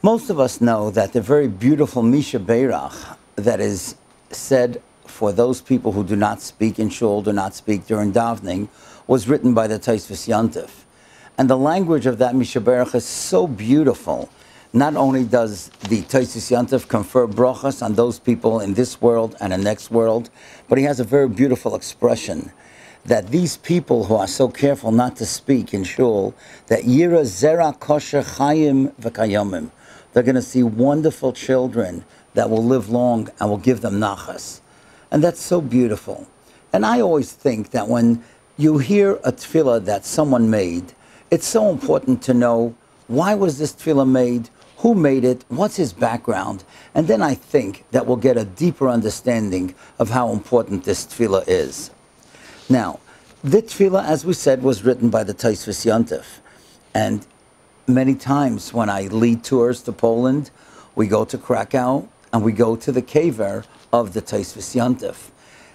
Most of us know that the very beautiful Misha Beirach that is said for those people who do not speak in Shul, do not speak during davening, was written by the Tosfos Yontif. And the language of that Misha Beirach is so beautiful. Not only does the Tosfos Yontif confer brachas on those people in this world and the next world, but he has a very beautiful expression that these people who are so careful not to speak in Shul, that Yira Zera Kosher Chayim V'Kayomim, they're going to see wonderful children that will live long and will give them nachas. And that's so beautiful. And I always think that when you hear a tefillah that someone made, it's so important to know, why was this tefillah made? Who made it? What's his background? And then I think that we'll get a deeper understanding of how important this tefillah is. Now, the tefillah, as we said, was written by the Tosfos Yontif. And many times when I lead tours to Poland, we go to Krakow and we go to the kever of the Tosfos Yontif.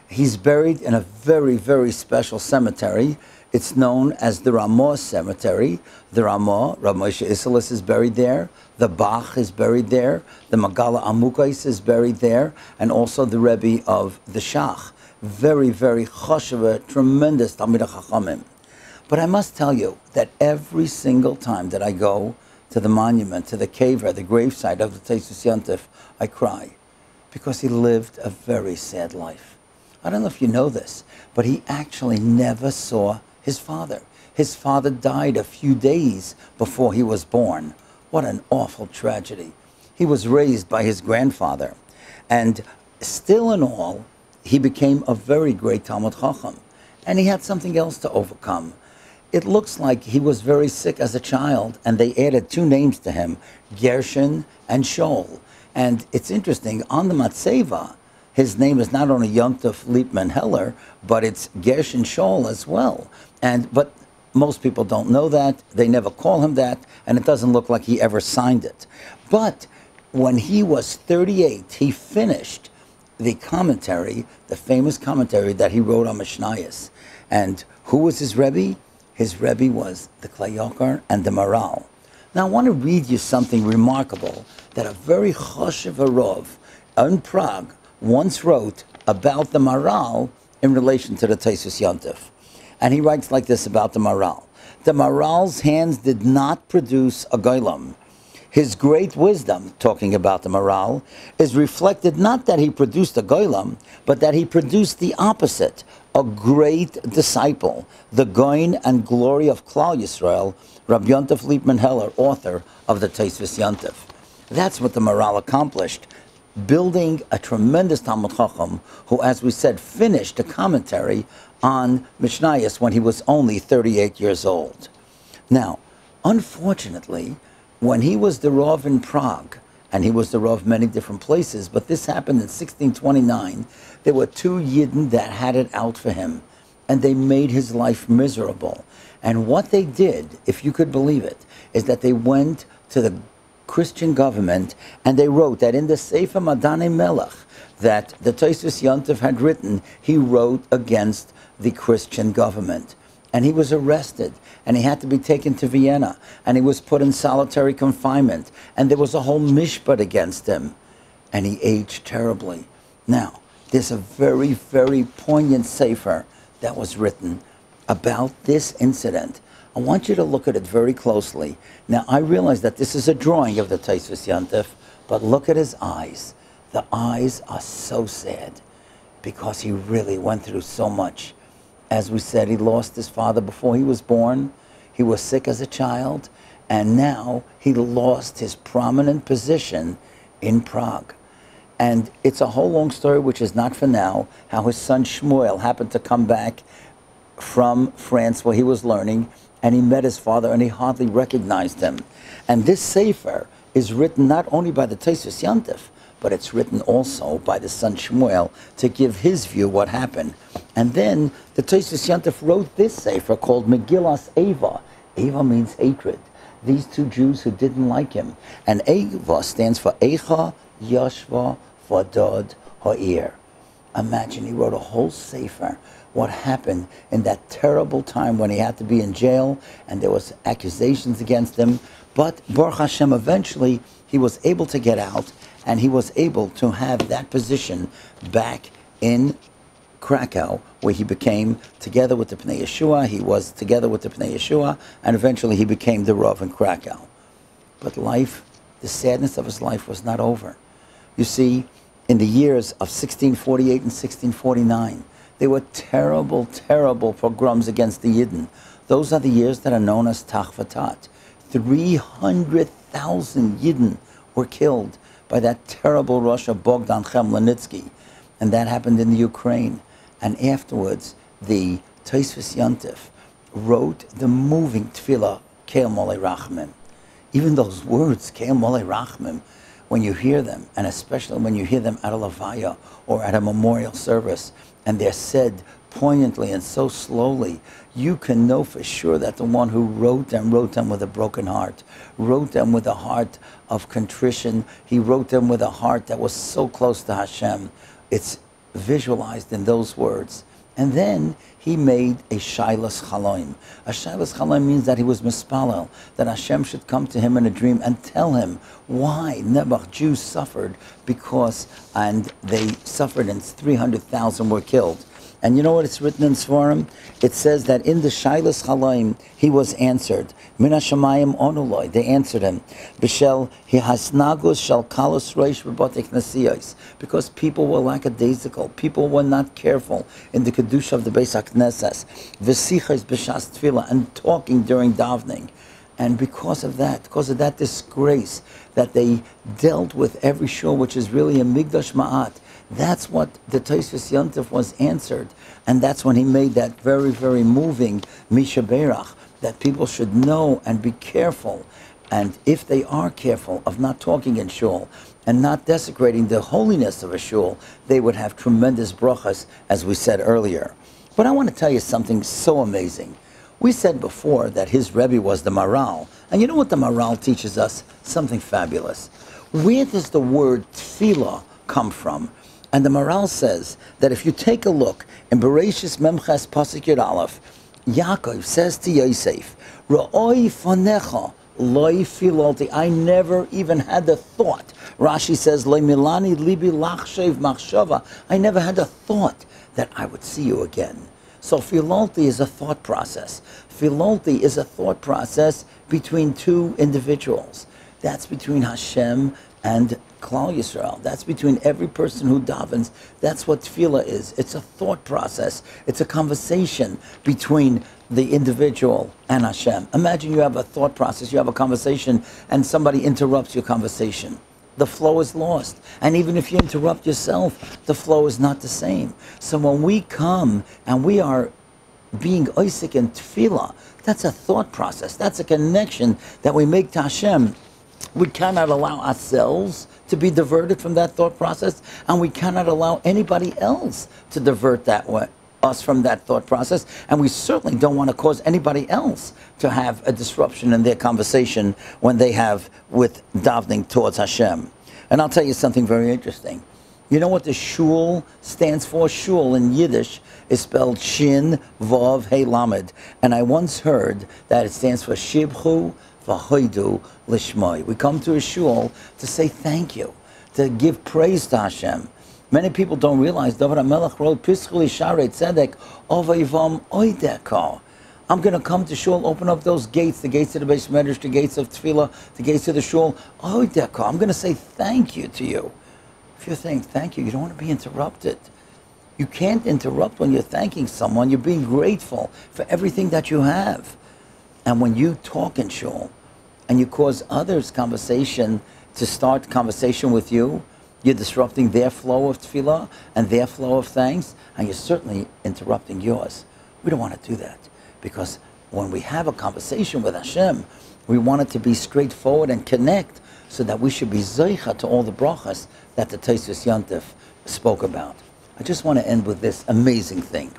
He's buried in a very, very special cemetery. It's known as the Ramah Cemetery. The Ramah, Rav Moshe Isserles is buried there. The Bach is buried there. The Megala Amukais is buried there. And also the Rebbe of the Shach. Very, very choshev, tremendous Talmidei Chachamim. But I must tell you that every single time that I go to the monument, to the kever, the gravesite of the Tosfos Yontif, I cry, because he lived a very sad life. I don't know if you know this, but he actually never saw his father. His father died a few days before he was born. What an awful tragedy. He was raised by his grandfather, and still in all, he became a very great Talmid Chacham, and he had something else to overcome. It looks like he was very sick as a child, and they added two names to him, Gershon and Shul. And it's interesting, on the Matzeva, his name is not only Yontif Liepman Heller, but it's Gershon Shul as well. But most people don't know that, they never call him that, and it doesn't look like he ever signed it. But when he was 38, he finished the commentary, the famous commentary that he wrote on Mishnayos. And who was his Rebbe? His Rebbe was the Klayokar and the Maral. Now I want to read you something remarkable that a very choshev Rav in Prague once wrote about the Maral in relation to the Tosfos Yontif. And he writes like this about the Maral. The Maral's hands did not produce a goylam. His great wisdom, talking about the Maral, is reflected not that he produced a goylam, but that he produced the opposite, a great disciple, the Goin and glory of Klal Yisrael, Rabbi Yontif Liepman Heller, author of the Tosfos Yontif. That's what the Maral accomplished, building a tremendous Talmid Chacham who, as we said, finished a commentary on Mishnayos when he was only 38 years old. Now, unfortunately, when he was the Rav in Prague, and he was the Rav many different places, but this happened in 1629, there were two Yidden that had it out for him, and they made his life miserable. And what they did, if you could believe it, is that they went to the Christian government and they wrote that in the Sefer Madane Melech that the Tosfos Yontif had written, he wrote against the Christian government. And he was arrested, and he had to be taken to Vienna, and he was put in solitary confinement, and there was a whole mishpat against him, and he aged terribly. Now, there's a very, very poignant sefer that was written about this incident. I want you to look at it very closely. Now, I realize that this is a drawing of the Tosfos Yontif, but look at his eyes. The eyes are so sad, because he really went through so much. As we said, he lost his father before he was born. He was sick as a child. And now he lost his prominent position in Prague. And it's a whole long story, which is not for now, how his son Shmuel happened to come back from France where he was learning, and he met his father and he hardly recognized him. And this sefer is written not only by the Tosfos Yontif, but it's written also by the son Shmuel to give his view what happened. And then the Tosfos Yontif wrote this sefer called Megillas Eva. Eva means hatred. These two Jews who didn't like him. And Eva stands for Eicha Yashva Vadod Ha'ir. Imagine, he wrote a whole sefer, what happened in that terrible time when he had to be in jail and there was accusations against him. But Baruch Hashem, eventually he was able to get out, and he was able to have that position back in Krakow, where he became, together with the Pnei Yeshua, he was together with the Pnei Yeshua, and eventually he became the Rav in Krakow. But life, the sadness of his life was not over. You see, in the years of 1648 and 1649, there were terrible, terrible pogroms against the Yidden. Those are the years that are known as Tach V'Tat. 300,000 Yidden were killed by that terrible Russia Bogdan Khmelnytsky. And that happened in the Ukraine. And afterwards, the Tosfos Yontif wrote the moving tefillah, Keil Molei Rachmim. Even those words, Keil Molei Rachmim, when you hear them, and especially when you hear them at a levaya or at a memorial service, and they're said poignantly and so slowly, you can know for sure that the one who wrote them with a broken heart, wrote them with a heart of contrition. He wrote them with a heart that was so close to Hashem. It's visualized in those words. And then he made a Shailas Chaloim. A Shailas Chaloim means that he was mispalel, that Hashem should come to him in a dream and tell him why Nebuch Jews suffered, and they suffered and 300,000 were killed. And you know what it's written in Svarim? It says that in the Shailas Chaloim, he was answered. Min HaShamayim onuloi, they answered him. B'shel hihasnagus shel kalos reish b'batei knesiyos. Because people were lackadaisical. People were not careful in the Kedusha of the Paysach Knesses. V'sichos b'shas tefillah, and talking during davening. And because of that disgrace that they dealt with every shul, which is really a Migdash Ma'at, that's what the Tosfos Yontif was answered. And that's when he made that very, very moving Misha Berach, that people should know and be careful. And if they are careful of not talking in shul and not desecrating the holiness of a shul, they would have tremendous brachas, as we said earlier. But I want to tell you something so amazing. We said before that his Rebbe was the Maral. And you know what the Maral teaches us? Something fabulous. Where does the word tefillah come from? And the Maral says that if you take a look in Bereshis Memches Pasuk Yud Aleph, Yaakov says to Yosef, Ra'oi fanecha loy filolti. I never even had the thought. Rashi says, Loy milani libi lachshev machshava. I never had the thought that I would see you again. So filolti is a thought process. Filolti is a thought process between two individuals. That's between Hashem and Klal Yisrael. That's between every person who davens. That's what tefillah is. It's a thought process. It's a conversation between the individual and Hashem. Imagine you have a thought process, you have a conversation, and somebody interrupts your conversation. The flow is lost. And even if you interrupt yourself, the flow is not the same. So when we come and we are being oisik in tefillah, that's a thought process. That's a connection that we make to Hashem. We cannot allow ourselves to be diverted from that thought process, and we cannot allow anybody else to divert us from that thought process, and we certainly don't want to cause anybody else to have a disruption in their conversation when they have with davening towards Hashem. And I'll tell you something very interesting. You know what the Shul stands for? Shul in Yiddish is spelled Shin Vav Hey Lamed, and I once heard that it stands for Shibchu V'Hoidu Lishmoi. We come to a shul to say thank you, to give praise to Hashem. Many people don't realize David HaMelech wrote Pischul Yisharei Tzedek Ovayvam Oideka. I'm going to come to shul, open up those gates, the gates of the Beis Medrash, the gates of Tefillah, the gates of the shul. Oideka. I'm going to say thank you to you. If you're saying thank you, you don't want to be interrupted. You can't interrupt when you're thanking someone. You're being grateful for everything that you have. And when you talk in shul and you cause others' conversation to start conversation with you, you're disrupting their flow of tefillah and their flow of thanks, and you're certainly interrupting yours. We don't want to do that, because when we have a conversation with Hashem, we want it to be straightforward and connect, so that we should be zeicha to all the brachas that the Tosfos Yontif spoke about. I just want to end with this amazing thing.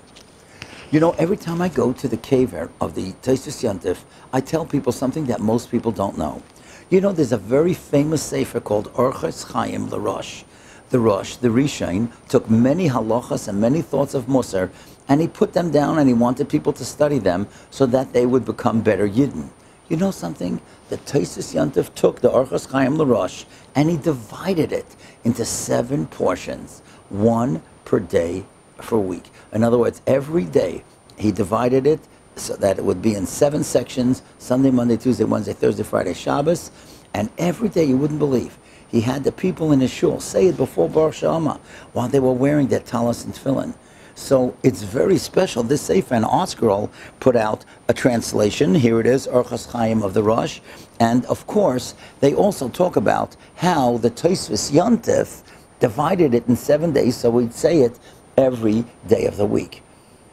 You know, every time I go to the kever of the Tosfos Yontif, I tell people something that most people don't know. You know, there's a very famous sefer called Orchos Chaim LaRosh. The Rosh, the Rishon, took many halachas and many thoughts of Musar, and he put them down, and he wanted people to study them so that they would become better Yidden. You know something? The Tosfos Yontif took the Orchos Chaim L'Rosh and he divided it into 7 portions, 1 per day for a week. In other words, every day he divided it so that it would be in 7 sections: Sunday, Monday, Tuesday, Wednesday, Thursday, Friday, Shabbos. And every day, you wouldn't believe, he had the people in his shul say it before Baruch Shama while they were wearing their talis and tefillin. So it's very special. This Sefer and ArtScroll put out a translation. Here it is, Orchos Chaim of the Rosh. And of course, they also talk about how the Tosfos Yontif divided it in 7 days, so we'd say it every day of the week.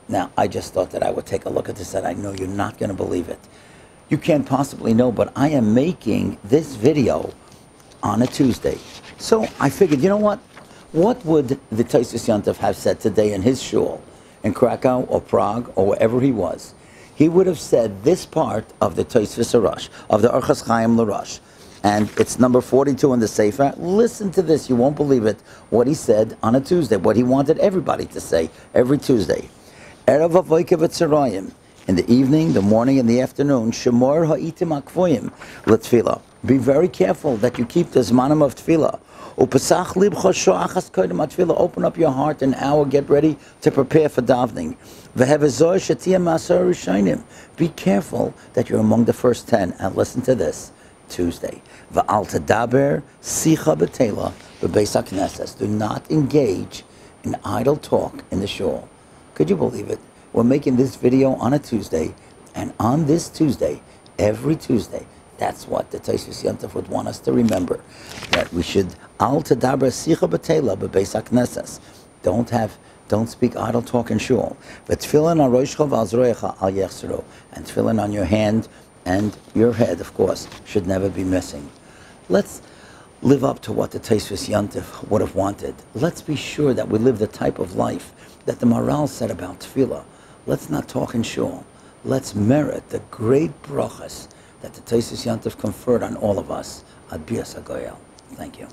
Now, I just thought that I would take a look at this, and I know you're not going to believe it. You can't possibly know, but I am making this video on a Tuesday. So I figured, you know what? What would the Tosfos Yontif have said today in his shul, in Krakow or Prague or wherever he was? He would have said this part of the Tosfos Rosh, of the Orchos Chaim L'Rosh. And it's number 42 in the Sefer. Listen to this, you won't believe it, what he said on a Tuesday, what he wanted everybody to say every Tuesday. Erev Avoikev Etzerayim. In the evening, the morning, and the afternoon, Shemor ha'itim akvoyim l'tefillah. Be very careful that you keep the zmanim of tefillah. Upesach libcha sho'achas kodim atefillah. Open up your heart an hour, get ready to prepare for davening. V'hevazor shetiyah ma'asar rishonim. Be careful that you're among the first 10. And listen to this, Tuesday. V'al tadaber sicha b'tela b'Paysach knesses. Do not engage in idle talk in the shul. Could you believe it? We're making this video on a Tuesday, and on this Tuesday, every Tuesday, that's what the Tosfos Yontif would want us to remember, that we should al tadaber sicha b'tela b'Paysach knesses. Don't speak idle talk in shul. But tefillin al roshcha v'al zroecha al yechsero, and tefillin on your hand and your head, of course, should never be missing. Let's live up to what the Tosfos Yontif would have wanted. Let's be sure that we live the type of life that the Maral said about tefillah. Let's not talk in shul. Let's merit the great brachas that the Tosfos Yontif conferred on all of us. Ad bias hagoyel. Thank you.